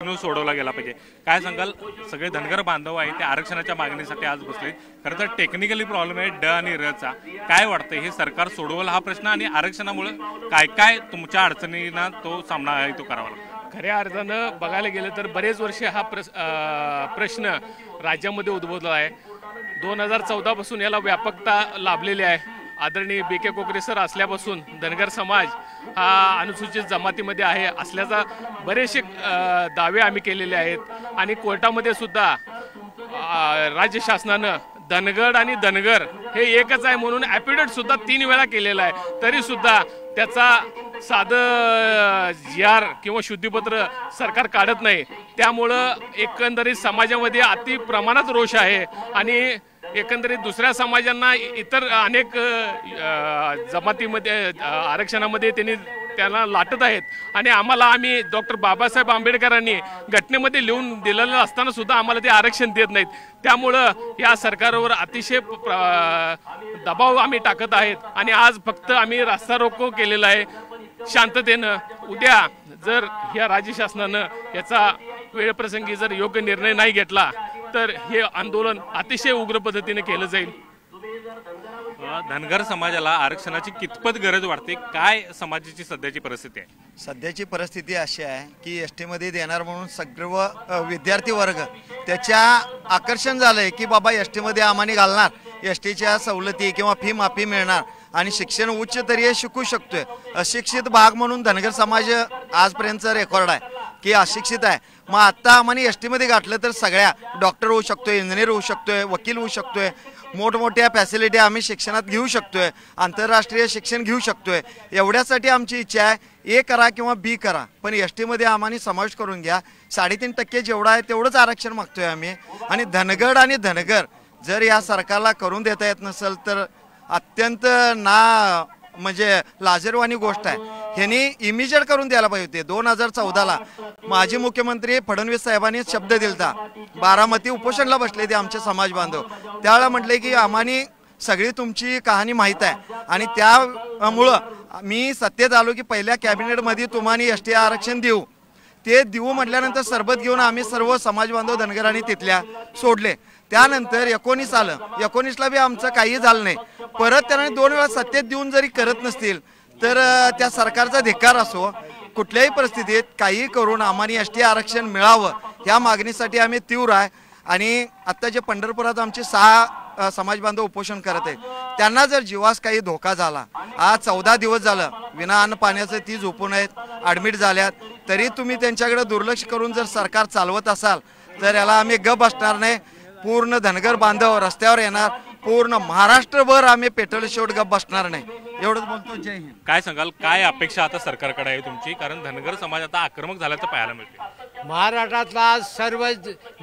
प्रश्न सोडवला गेला पाहिजे। काय सांगाल? सगळे धनगर बांधव आहेत ते आरक्षणाच्या मागणीसाठी आज बसले। खरं तर टेक्निकली प्रॉब्लेम आहे ड आणि र चा। काय वाटतं हे सरकार सोडवलं हा प्रश्न आणि आरक्षणामुळे काय काय तुमच्या अडचणींना तो सामना आहे तो करावा लागतो? खऱ्या अर्थानं बघायला गेलं तर बरेच वर्ष हा प्रश्न राज्यामध्ये उद्भवला आहे। 2014 पासून याला व्यापकता लाभलेली आहे। आदरणीय BK कोकरे सर असल्यापासून धनगर समाज हा अनुसूचित जमातीमध्ये आहे असल्याचा बरेचसे दावे आम्ही केलेले आहेत आणि कोर्टामध्ये सुद्धा राज्य शासनानं धनगड आणि धनगर हे एकच आहे म्हणून ॲफिडेविट सुद्धा 3 वेळा केलेला आहे। तरी सुद्धा त्याचा साधं GR किंवा शुद्धीपत्र सरकार काढत नाही। त्यामुळं एकंदरीत समाजामध्ये अति प्रमाणात रोष आहे आणि एकंदरीत दुसऱ्या समाजांना इतर अनेक जमातीमध्ये आरक्षणामध्ये त्यांना लाटत आहेत आणि आम्ही डॉक्टर बाबासाहेब आंबेडकरांनी घटनेमध्ये लिहून दिलेलं असताना सुद्धा आम्हाला ते आरक्षण देत नाहीत। त्यामुळं या सरकारवर अतिशय दबाव आम्ही टाकत आहेत आणि आज फक्त आम्ही रास्ता रोको केलेला आहे शांततेनं। उद्या जर या राज्य शासनानं याचा वेळप्रसंगी जर योग्य निर्णय नाही घेतला तर हे आंदोलन अतिशय उग्र पद्धतीने केलं जाईल। धनगर समाजाला आरक्षणाची कितपत गरज वाटते? काय समाजाची सध्याची परिस्थिती आहे? सध्याची परिस्थिती अशी आहे की ST मध्ये देणार म्हणून सर्व विद्यार्थी वर्ग त्याच्या आकर्षण झालंय की बाबा ST मध्ये आम्हाला घालणार, STच्या सवलती किंवा फी माफी मिळणार आणि शिक्षण उच्चस्तरीय शिकू शकतोय। अशिक्षित भाग म्हणून धनगर समाज आजपर्यंतचा रेकॉर्ड आहे की अशिक्षित आहे। मग आता आम्हाला ST मध्ये गाठलं तर सगळ्या डॉक्टर होऊ शकतोय, इंजिनियर होऊ शकतोय, वकील होऊ शकतोय, मोठमोठ्या फॅसिलिटी आम्ही शिक्षणात घेऊ शकतोय, आंतरराष्ट्रीय शिक्षण घेऊ शकतोय। एवढ्यासाठी आमची इच्छा आहे A करा किंवा B करा पण ST मध्ये आम्हाला समावेश करून घ्या। 3.5% जेवढं आहे तेवढंच आरक्षण मागतोय आम्ही। आणि धनगड आणि धनगर जर या सरकारला करून देता येत नसेल तर अत्यंत म्हणजे लाजिरवाणी गोष्ट आहे। ह्यांनी इमिजिएट करून द्यायला पाहिजे होते। 2014ला माजी मुख्यमंत्री फडणवीस साहेबांनी शब्द दिलता, बारामती उपोषणला बसले ते आमचे समाज बांधव। त्यावेळेला म्हटले की आम्हानी सगळी तुमची कहाणी माहीत आहे आणि त्यामुळं मी सत्तेत आलो की पहिल्या कॅबिनेटमध्ये तुम्हाला ST आरक्षण देऊ। ते देऊ म्हटल्यानंतर सरबत घेऊन आम्ही सर्व समाज बांधव धनगरांनी तिथल्या सोडले। त्यानंतर 19 आलं, 19ला बी आमचं काही झालं नाही। परत त्यांनी 2 वेळा सत्तेत देऊन जरी करत नसतील तर त्या सरकारचा धिक्कार असो। कुठल्याही परिस्थितीत काही करून आम्हाला ST आरक्षण मिळावं ह्या मागणीसाठी आम्ही तीव्र आहे। आणि आता जे पंढरपुरात आमचे 6 समाज बांधव उपोषण करत आहेत त्यांना जर जीवास काही धोका झाला, आज 14 दिवस झालं विना अन्न पाण्याचं ती झोपून आहेत, ॲडमिट झाल्यात, तरी तुम्ही त्यांच्याकडे दुर्लक्ष करून जर सरकार चालवत असाल तर याला आम्ही गप बसणार नाही। पूर्ण धनगर बांधव रस्त्यावर येणार, पूर्ण महाराष्ट्रभर आम्ही पेट्रोल शेवट गप बसणार नाही। एवढंच बोलतो। जय हिंद। काय सांगाल? काय अपेक्षा आता सरकारकडे आहे तुमची? कारण धनगर समाज आता आक्रमक झाल्याचं पाहायला मिळते। महाराष्ट्रातला सर्व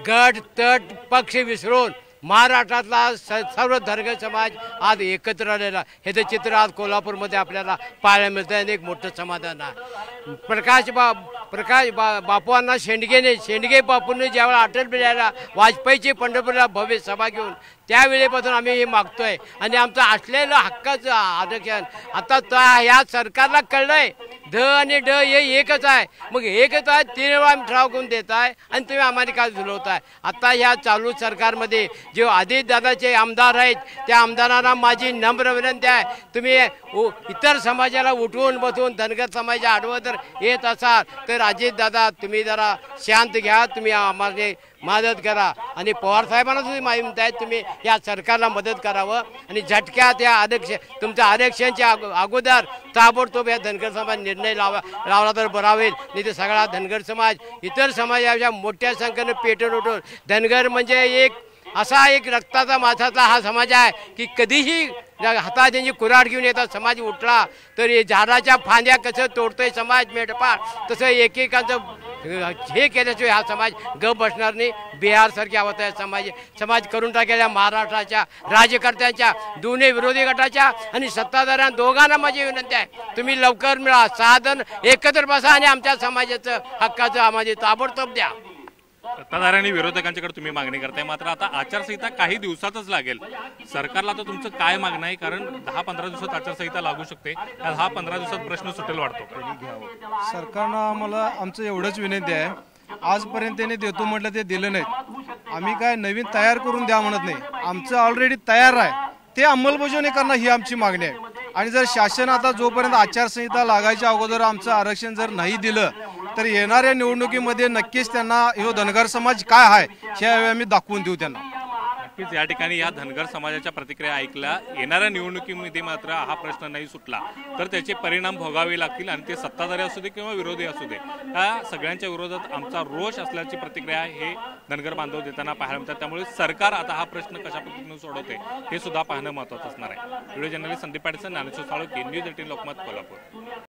गट तट पक्ष विसरून महाराष्ट्रातला सर्व धनगर समाज आज एकत्र आलेला हे चित्र आज कोल्हापूरमध्ये आपल्याला पाहायला मिळतं आणि एक मोठं समाधान आहे। प्रकाश बापूंना शेंडगे बापूंनी ज्यावेळेला अटल बिहारी वाजपेयीची पंढरपूरला भव्य सभा घेऊन त्यावेळेपासून आम्ही हे मागतोय आणि आमचं असलेलं हक्काचं आरक्षण आता या सरकारला कळलंय ध आणि ड हे एकच आहे। मग एकच आहे 3 वेळा आम्ही ठराव करून देत आहे आणि तुम्ही आम्हाला काय झुलवताय? आता ह्या चालू सरकारमध्ये जे आदित्यदादाचे आमदार आहेत त्या आमदारांना माझी नम्र विनंती आहे, तुम्ही इतर समाजाला उठवून बसवून धनगर समाजाच्या आडवं जर येत असाल तर अजितदादा तुम्ही जरा शांत घ्या, तुम्ही आम्हाला मदत करा। आणि पवार साहेबांना तुम्ही माहिती आहे तुम्ही या सरकारला मदत करावं आणि झटक्यात या तुमच्या आरक्षणाच्या अगोदर ताबडतोब या धनगर समाज निर्णय लावला तर बरा होईल। नाही तर सगळा धनगर समाज इतर समाजाच्या मोठ्या संख्येने पेटून उठून धनगर म्हणजे असा एक रक्ताचा मासाचा हा समाज आहे की कधीही हातात त्यांची कुऱ्हाड घेऊन येतात समाज उठला तर हे झाडाच्या फांद्या कसं तोडतोय समाज मेढपाळ तसं एकेकाचं हे केल्याशिवाय हा समाज गप बसणार नाही। बिहारसारख्या अवस्था समाज करून टाकलेल्या महाराष्ट्राच्या राज्यकर्त्यांच्या दोन्ही विरोधी गटाच्या आणि सत्ताधाऱ्यांना दोघांना माझी विनंती आहे तुम्ही लवकर मिळा, साधन एकत्र बसा आणि आमच्या समाजाचं हक्काचं आम्हाला ताबडतोब द्या। सत्ताधाऱ्यांनी विरोधकांच्याकडे तुम्ही मागणी करताय, मात्र आता आचारसंहिता काही दिवसातच लागेल। सरकारला आता तुमचं काय मागणं आहे? कारण 10-15 दिवसात आचारसंहिता लागू शकते, या 10-15 दिवसात प्रश्न सुटेल वाटतो। सरकारनं आम्हाला आमचं एवढंच विनंती आहे आजपर्यंत त्यांनी देतो म्हटलं ते दिलं नाही. आम्ही काय नवीन तयार करून द्या म्हणत नाही, आमचं ऑलरेडी तयार आहे ते अंमलबजावणी करणं ही आमची मागणी आहे. आणि जर शासन आता जोपर्यंत आचारसंहिता लागायच्या अगोदर आमचं आरक्षण जर नाही दिलं तर येणाऱ्या निवडणुकीमध्ये नक्कीच त्यांना हे धनगर समाज काय आहे हे आम्ही दाखवून देऊ त्यांना. नक्कीच या ठिकाणी या धनगर समाजाच्या प्रतिक्रिया ऐकल्या. येणाऱ्या निवडणुकीमध्ये मात्र हा प्रश्न नाही सुटला तर त्याचे परिणाम भोगावे लागतील आणि ते सत्ताधारी असू दे किंवा विरोधी असू दे, या सगळ्यांच्या विरोधात आमचा रोष असल्याची प्रतिक्रिया हे धनगर बांधव देताना पाहायला मिळतात. त्यामुळे सरकार आता हा प्रश्न कशा पद्धतीने सोडवते हे सुद्धा पाहणं महत्त्वाचं असणार आहे. Video journalist Sandeep Patil, Dnyaneshwar Salunkhe, news 18 Lokmat, Kolhapur.